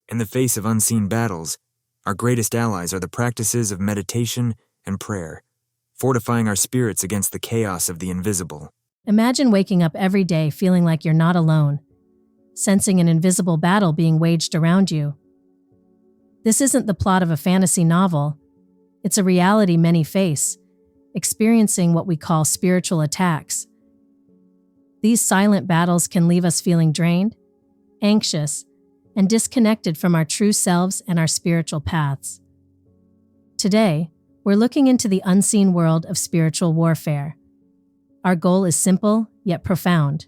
In the face of unseen battles, our greatest allies are the practices of meditation and prayer, fortifying our spirits against the chaos of the invisible. Imagine waking up every day feeling like you're not alone, sensing an invisible battle being waged around you. This isn't the plot of a fantasy novel. It's a reality many face, experiencing what we call spiritual attacks. These silent battles can leave us feeling drained, anxious, and disconnected from our true selves and our spiritual paths. Today, we're looking into the unseen world of spiritual warfare. Our goal is simple, yet profound: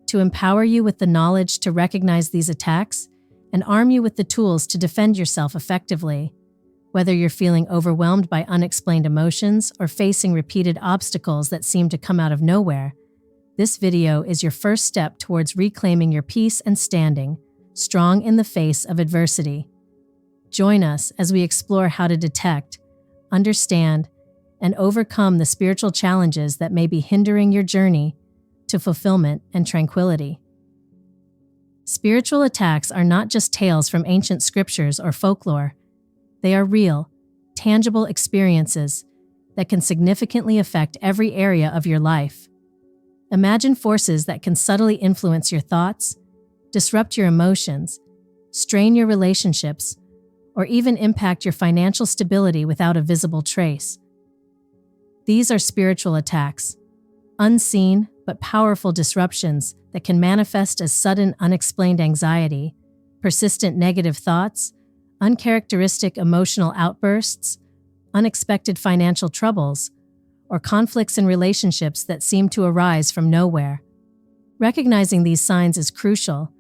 to empower you with the knowledge to recognize these attacks and arm you with the tools to defend yourself effectively. Whether you're feeling overwhelmed by unexplained emotions or facing repeated obstacles that seem to come out of nowhere, this video is your first step towards reclaiming your peace and standing strong in the face of adversity. Join us as we explore how to detect, understand, and overcome the spiritual challenges that may be hindering your journey to fulfillment and tranquility. Spiritual attacks are not just tales from ancient scriptures or folklore. They are real, tangible experiences that can significantly affect every area of your life. Imagine forces that can subtly influence your thoughts, disrupt your emotions, strain your relationships, or even impact your financial stability without a visible trace. These are spiritual attacks, unseen but powerful disruptions that can manifest as sudden unexplained anxiety, persistent negative thoughts, uncharacteristic emotional outbursts, unexpected financial troubles, or conflicts in relationships that seem to arise from nowhere. Recognizing these signs is crucial,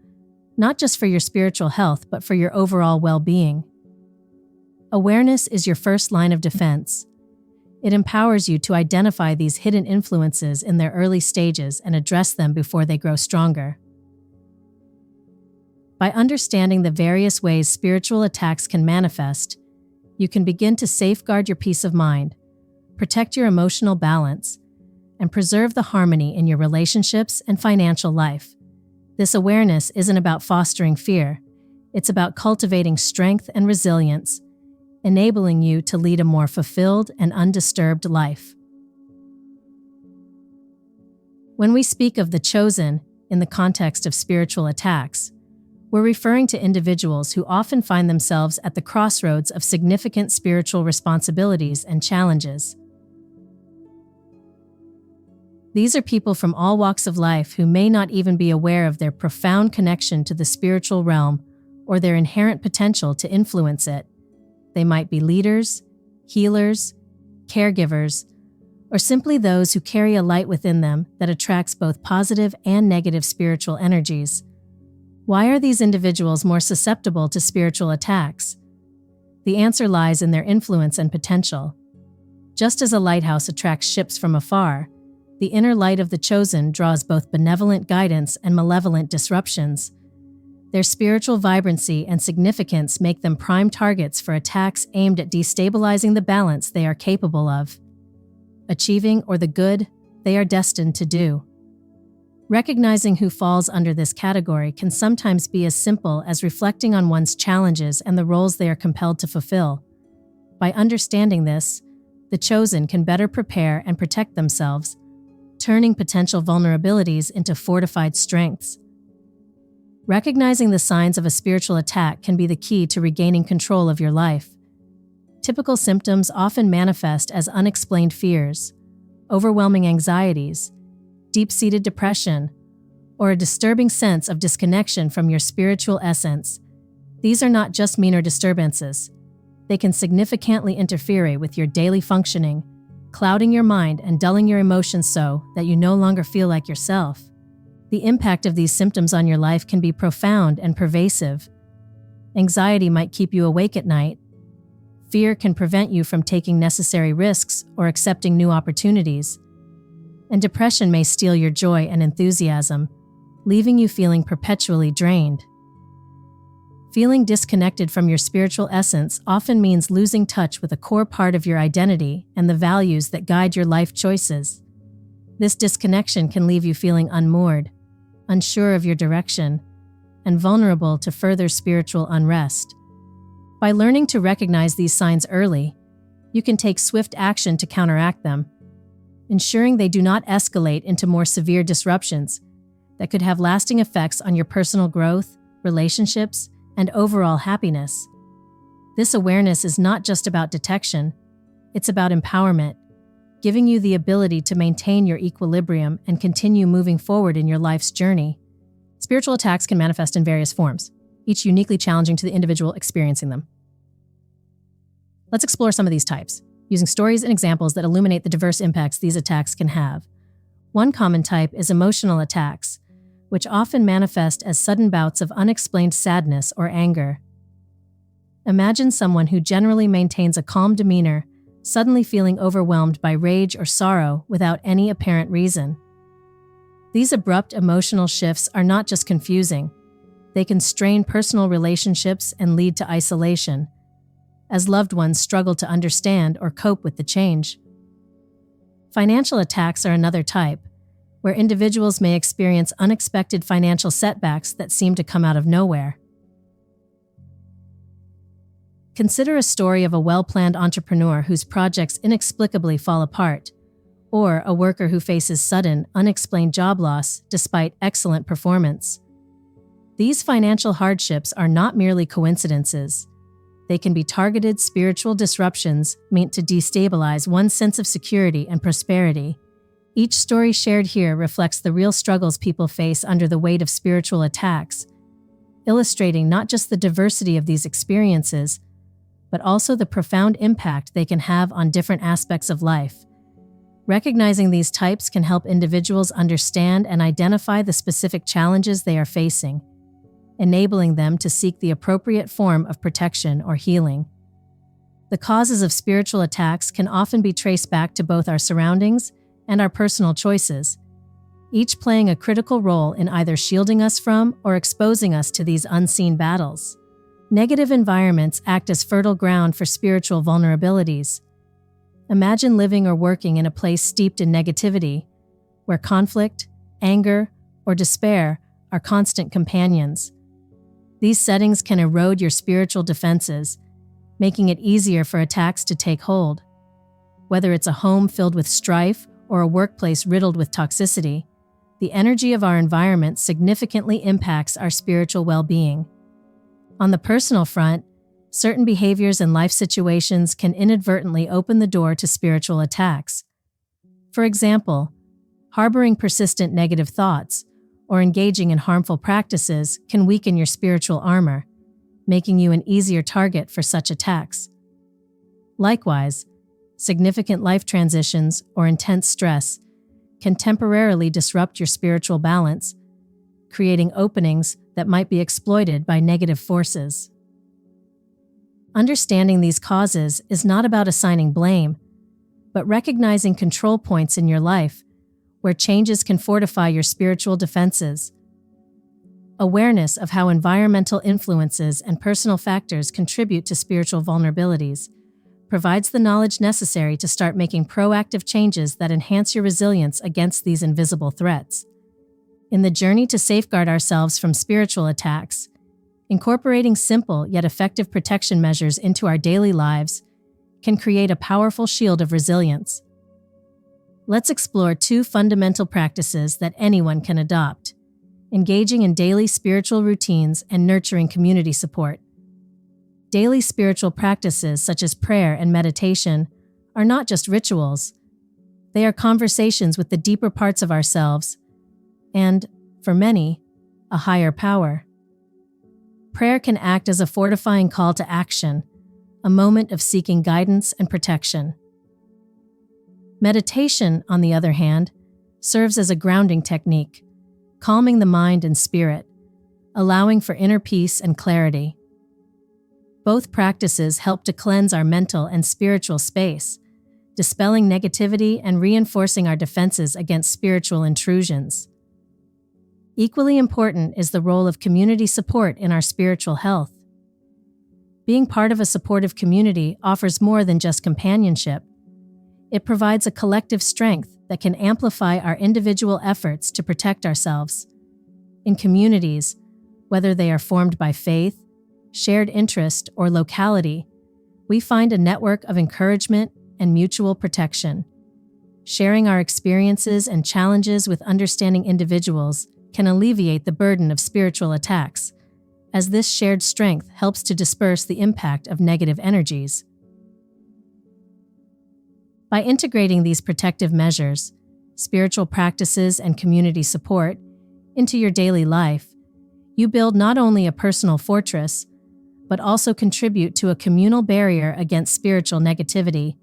not just for your spiritual health, but for your overall well-being. Awareness is your first line of defense. It empowers you to identify these hidden influences in their early stages and address them before they grow stronger. By understanding the various ways spiritual attacks can manifest, you can begin to safeguard your peace of mind, protect your emotional balance, and preserve the harmony in your relationships and financial life. This awareness isn't about fostering fear. It's about cultivating strength and resilience, enabling you to lead a more fulfilled and undisturbed life. When we speak of the chosen in the context of spiritual attacks, we're referring to individuals who often find themselves at the crossroads of significant spiritual responsibilities and challenges. These are people from all walks of life who may not even be aware of their profound connection to the spiritual realm or their inherent potential to influence it. They might be leaders, healers, caregivers, or simply those who carry a light within them that attracts both positive and negative spiritual energies. Why are these individuals more susceptible to spiritual attacks? The answer lies in their influence and potential. Just as a lighthouse attracts ships from afar, the inner light of the chosen draws both benevolent guidance and malevolent disruptions. Their spiritual vibrancy and significance make them prime targets for attacks aimed at destabilizing the balance they are capable of achieving or the good they are destined to do. Recognizing who falls under this category can sometimes be as simple as reflecting on one's challenges and the roles they are compelled to fulfill. By understanding this, the chosen can better prepare and protect themselves, turning potential vulnerabilities into fortified strengths. Recognizing the signs of a spiritual attack can be the key to regaining control of your life. Typical symptoms often manifest as unexplained fears, overwhelming anxieties, deep-seated depression, or a disturbing sense of disconnection from your spiritual essence. These are not just minor disturbances. They can significantly interfere with your daily functioning, clouding your mind and dulling your emotions so that you no longer feel like yourself. The impact of these symptoms on your life can be profound and pervasive. Anxiety might keep you awake at night. Fear can prevent you from taking necessary risks or accepting new opportunities. And depression may steal your joy and enthusiasm, leaving you feeling perpetually drained. Feeling disconnected from your spiritual essence often means losing touch with a core part of your identity and the values that guide your life choices. This disconnection can leave you feeling unmoored, unsure of your direction, and vulnerable to further spiritual unrest. By learning to recognize these signs early, you can take swift action to counteract them, ensuring they do not escalate into more severe disruptions that could have lasting effects on your personal growth, relationships, and overall happiness. This awareness is not just about detection, it's about empowerment, giving you the ability to maintain your equilibrium and continue moving forward in your life's journey. Spiritual attacks can manifest in various forms, each uniquely challenging to the individual experiencing them. Let's explore some of these types, using stories and examples that illuminate the diverse impacts these attacks can have. One common type is emotional attacks, which often manifest as sudden bouts of unexplained sadness or anger. Imagine someone who generally maintains a calm demeanor, suddenly feeling overwhelmed by rage or sorrow without any apparent reason. These abrupt emotional shifts are not just confusing, they can strain personal relationships and lead to isolation, as loved ones struggle to understand or cope with the change. Financial attacks are another type, where individuals may experience unexpected financial setbacks that seem to come out of nowhere. Consider a story of a well-planned entrepreneur whose projects inexplicably fall apart, or a worker who faces sudden, unexplained job loss despite excellent performance. These financial hardships are not merely coincidences. They can be targeted spiritual disruptions meant to destabilize one's sense of security and prosperity. Each story shared here reflects the real struggles people face under the weight of spiritual attacks, illustrating not just the diversity of these experiences, but also the profound impact they can have on different aspects of life. Recognizing these types can help individuals understand and identify the specific challenges they are facing, enabling them to seek the appropriate form of protection or healing. The causes of spiritual attacks can often be traced back to both our surroundings and our personal choices, each playing a critical role in either shielding us from or exposing us to these unseen battles. Negative environments act as fertile ground for spiritual vulnerabilities. Imagine living or working in a place steeped in negativity, where conflict, anger, or despair are constant companions. These settings can erode your spiritual defenses, making it easier for attacks to take hold. Whether it's a home filled with strife or a workplace riddled with toxicity, the energy of our environment significantly impacts our spiritual well-being. On the personal front, certain behaviors and life situations can inadvertently open the door to spiritual attacks. For example, harboring persistent negative thoughts or engaging in harmful practices can weaken your spiritual armor, making you an easier target for such attacks. Likewise, significant life transitions or intense stress can temporarily disrupt your spiritual balance, creating openings that might be exploited by negative forces. Understanding these causes is not about assigning blame, but recognizing control points in your life where changes can fortify your spiritual defenses. Awareness of how environmental influences and personal factors contribute to spiritual vulnerabilities provides the knowledge necessary to start making proactive changes that enhance your resilience against these invisible threats. In the journey to safeguard ourselves from spiritual attacks, incorporating simple yet effective protection measures into our daily lives can create a powerful shield of resilience. Let's explore 2 fundamental practices that anyone can adopt: engaging in daily spiritual routines and nurturing community support. Daily spiritual practices such as prayer and meditation are not just rituals. They are conversations with the deeper parts of ourselves and, for many, a higher power. Prayer can act as a fortifying call to action, a moment of seeking guidance and protection. Meditation, on the other hand, serves as a grounding technique, calming the mind and spirit, allowing for inner peace and clarity. Both practices help to cleanse our mental and spiritual space, dispelling negativity and reinforcing our defenses against spiritual intrusions. Equally important is the role of community support in our spiritual health. Being part of a supportive community offers more than just companionship. It provides a collective strength that can amplify our individual efforts to protect ourselves. In communities, Whether they are formed by faith, shared interest, or locality, we find a network of encouragement and mutual protection. Sharing our experiences and challenges with understanding individuals can alleviate the burden of spiritual attacks, as this shared strength helps to disperse the impact of negative energies. By integrating these protective measures, spiritual practices, and community support into your daily life, you build not only a personal fortress, but also contribute to a communal barrier against spiritual negativity.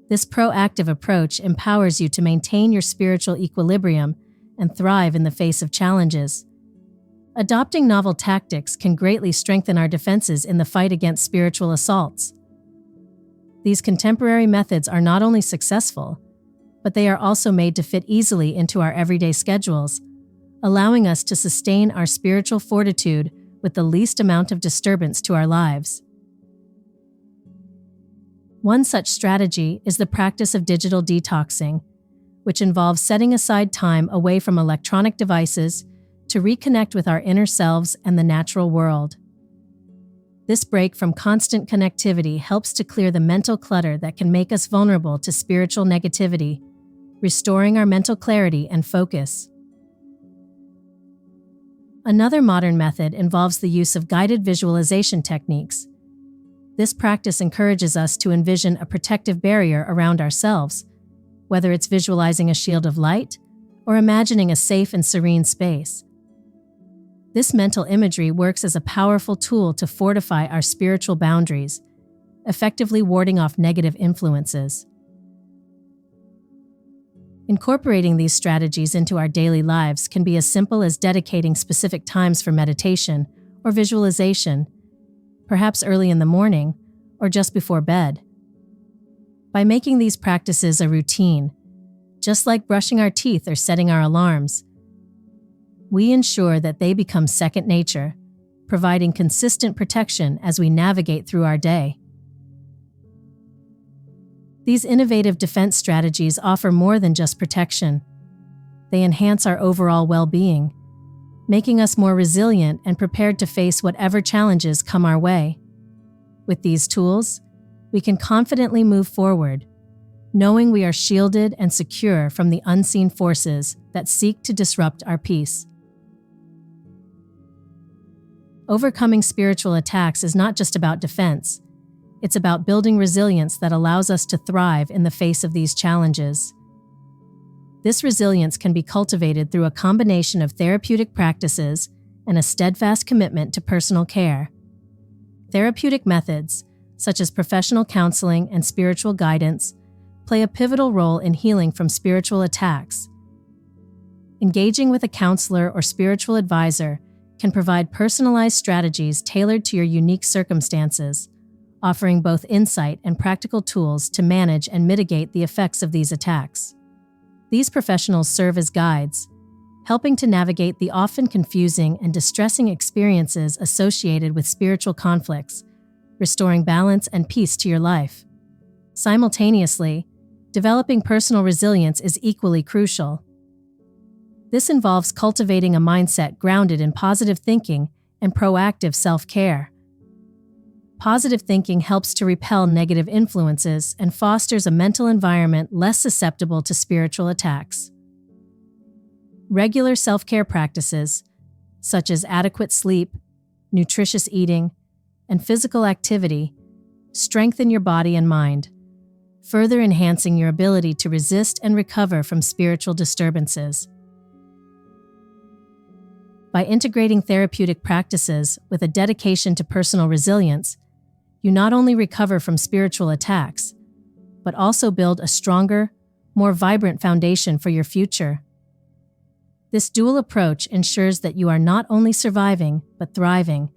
This proactive approach empowers you to maintain your spiritual equilibrium and thrive in the face of challenges. Adopting novel tactics can greatly strengthen our defenses in the fight against spiritual assaults. These contemporary methods are not only successful, but they are also made to fit easily into our everyday schedules, allowing us to sustain our spiritual fortitude with the least amount of disturbance to our lives. One such strategy is the practice of digital detoxing, which involves setting aside time away from electronic devices to reconnect with our inner selves and the natural world. This break from constant connectivity helps to clear the mental clutter that can make us vulnerable to spiritual negativity, restoring our mental clarity and focus. Another modern method involves the use of guided visualization techniques. This practice encourages us to envision a protective barrier around ourselves, whether it's visualizing a shield of light or imagining a safe and serene space. This mental imagery works as a powerful tool to fortify our spiritual boundaries, effectively warding off negative influences. Incorporating these strategies into our daily lives can be as simple as dedicating specific times for meditation or visualization, perhaps early in the morning or just before bed. By making these practices a routine, just like brushing our teeth or setting our alarms, we ensure that they become second nature, providing consistent protection as we navigate through our day. These innovative defense strategies offer more than just protection. They enhance our overall well-being, making us more resilient and prepared to face whatever challenges come our way. With these tools, we can confidently move forward, knowing we are shielded and secure from the unseen forces that seek to disrupt our peace. Overcoming spiritual attacks is not just about defense. It's about building resilience that allows us to thrive in the face of these challenges. This resilience can be cultivated through a combination of therapeutic practices and a steadfast commitment to personal care. Therapeutic methods, such as professional counseling and spiritual guidance, play a pivotal role in healing from spiritual attacks. Engaging with a counselor or spiritual advisor can provide personalized strategies tailored to your unique circumstances, offering both insight and practical tools to manage and mitigate the effects of these attacks. These professionals serve as guides, helping to navigate the often confusing and distressing experiences associated with spiritual conflicts, restoring balance and peace to your life. Simultaneously, developing personal resilience is equally crucial. This involves cultivating a mindset grounded in positive thinking and proactive self-care. Positive thinking helps to repel negative influences and fosters a mental environment less susceptible to spiritual attacks. Regular self-care practices, such as adequate sleep, nutritious eating, and physical activity, strengthen your body and mind, further enhancing your ability to resist and recover from spiritual disturbances. By integrating therapeutic practices with a dedication to personal resilience, you not only recover from spiritual attacks, but also build a stronger, more vibrant foundation for your future. This dual approach ensures that you are not only surviving, but thriving,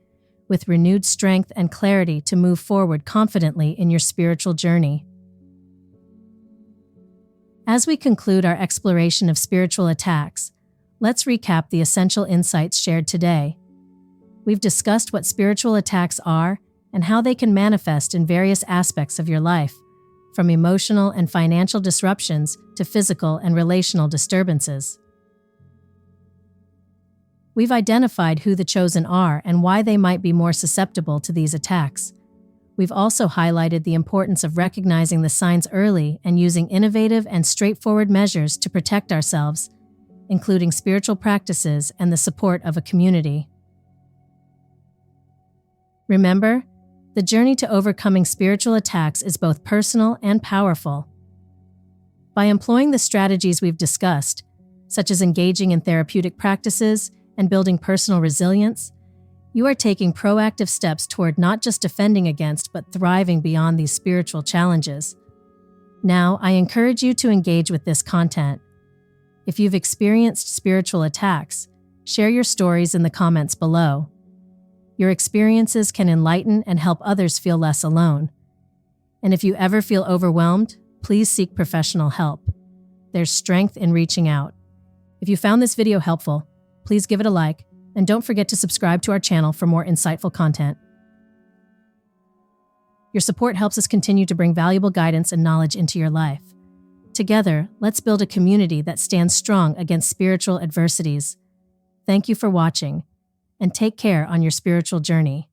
with renewed strength and clarity to move forward confidently in your spiritual journey. As we conclude our exploration of spiritual attacks, let's recap the essential insights shared today. We've discussed what spiritual attacks are and how they can manifest in various aspects of your life, from emotional and financial disruptions to physical and relational disturbances. We've identified who the chosen are and why they might be more susceptible to these attacks. We've also highlighted the importance of recognizing the signs early and using innovative and straightforward measures to protect ourselves, including spiritual practices and the support of a community. Remember, the journey to overcoming spiritual attacks is both personal and powerful. By employing the strategies we've discussed, such as engaging in therapeutic practices and building personal resilience, you are taking proactive steps toward not just defending against but thriving beyond these spiritual challenges. Now, I encourage you to engage with this content. If you've experienced spiritual attacks, share your stories in the comments below. Your experiences can enlighten and help others feel less alone. And if you ever feel overwhelmed, please seek professional help. There's strength in reaching out. If you found this video helpful, please give it a like, and don't forget to subscribe to our channel for more insightful content. Your support helps us continue to bring valuable guidance and knowledge into your life. Together, let's build a community that stands strong against spiritual adversities. Thank you for watching, and take care on your spiritual journey.